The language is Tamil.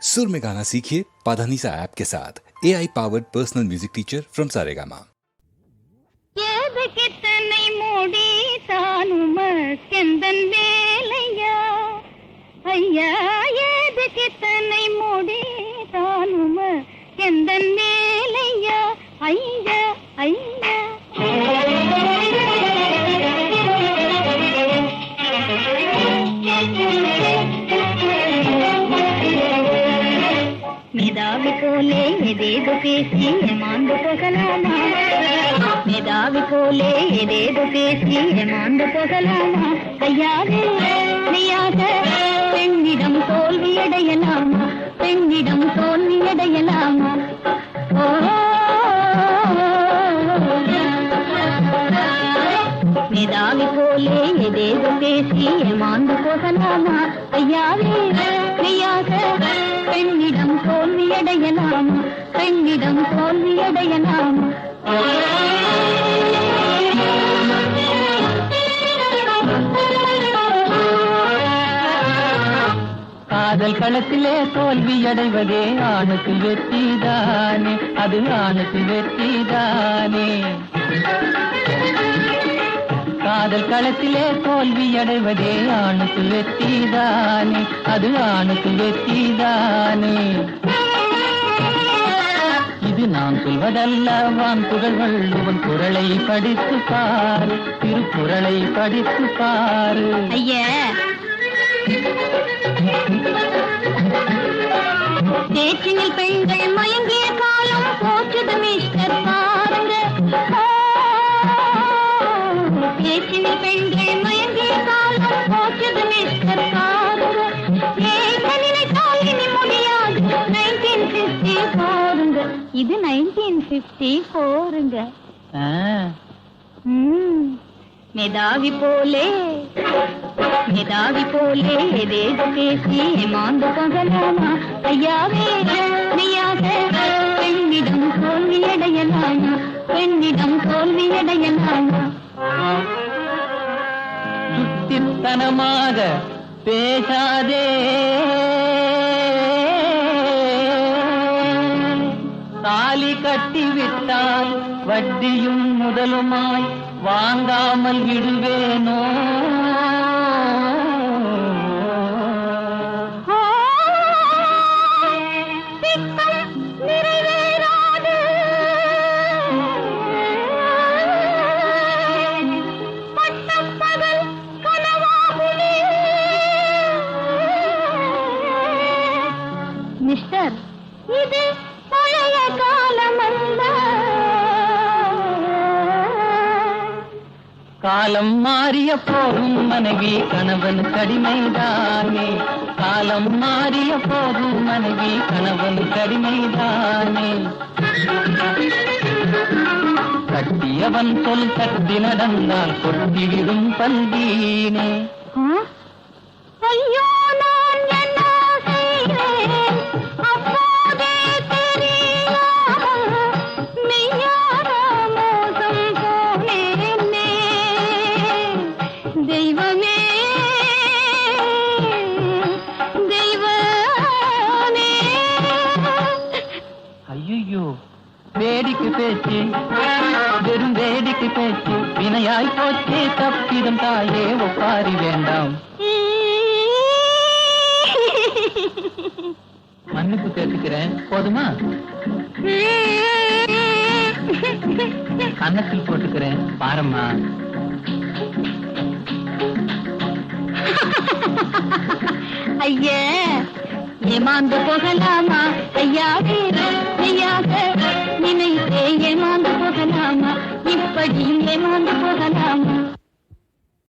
सुर में गाना सीखिए पाधानीसा ऐप के साथ AI powered personal music teacher from Saregama. कितने मोड़ी सानुम स्कंदन वेलैया अय्या ये कितने मोड़ी सानुम स्कंदन वेलैया अय्या अय्या मेदावी कोले एदेदो पेसी एमांदो पगलामा मेदावी कोले एदेदो पेसी एमांदो पगलामा கையாலே நீயாக பெண்ணிடம் தோல்வியடையலாமா பெண்ணிடம் தோல்வியடையலாமா ஓ मेदावी कोले एदेदो पेसी एमांदो पगलामा கையாலே நீயாக பெண்ணிடம் தோல்வியடையலாமா பெண்ணிடம் தோல்வியடையலாமா காதல் களத்திலே தோல்வியடைவதே ஆணுக்கு வெற்றிதானே அது ஆணுக்கு வெற்றிதானே காதல் களத்திலே தோல்வியடைவதே ஆணுக்கு வெற்றிதானே அது ஆணுக்கு வெற்றிதானே இது நான் சொல்வதல்ல வான் புகழ் வள்ளுவன் குறளை படித்து பாரு திருக்குறளை படித்து பாரு ஐயா பேச்சினில் பெண்கள் மயங்கிய காலம் போற்றுது மிஸ்டர் பாருங்க பேச்சினில் பெண்கள் மயங்கிய காலம் போற்றுது மிஸ்டர் பாருங்க நினைத்தால் இனி முடியாது 1954 இது 1954 मेदावी போலே ஏதேதோ பேசி ஏமாந்து பகலாமா ஐயாவே நீயாக பெண்ணிடம் தோல்வியடையலாமா பெண்ணிடம் தோல்வியடையலாமா சுத்தித்தனமாக பேசாதே தாலி கட்டிவிட்டால் வட்டியும் முதலுமாய் வாங்காமல் விடுவேனோ நிறைவேறாது பட்டப்பகல் கனவாகுமே மிஸ்டர் இது பழைய காலமல்ல காலம் மாறிய போதும் மனைவி கணவன் கடிமைதானே காலம் மாறிய போதும் மனைவி கணவன் கடிமைதானே கட்டியவன் சொல் தட்டி நடந்தால் கொட்டிவிடும் பல்வீனே ஐயோ நான் என்ன செய்வேன் அப்போதே தெரியாமல் மெய்யான மோசம் போனேனே தெய்வமே தெய்வமே ஐயோ வேடிக்கை பேச்சு வெறும் வேடிக்கை பேச்சு வினையாய் போச்சே தப்பிடும் தாயே ஒப்பாரி வேண்டாம் மன்னிப்பு கேட்டுக்கிறேன் போதுமா கன்னத்தில் போட்டுக்கிறேன் பாரம்மா ஐயே ஏமாந்து போகலாமா ஐயாவே ஐயாக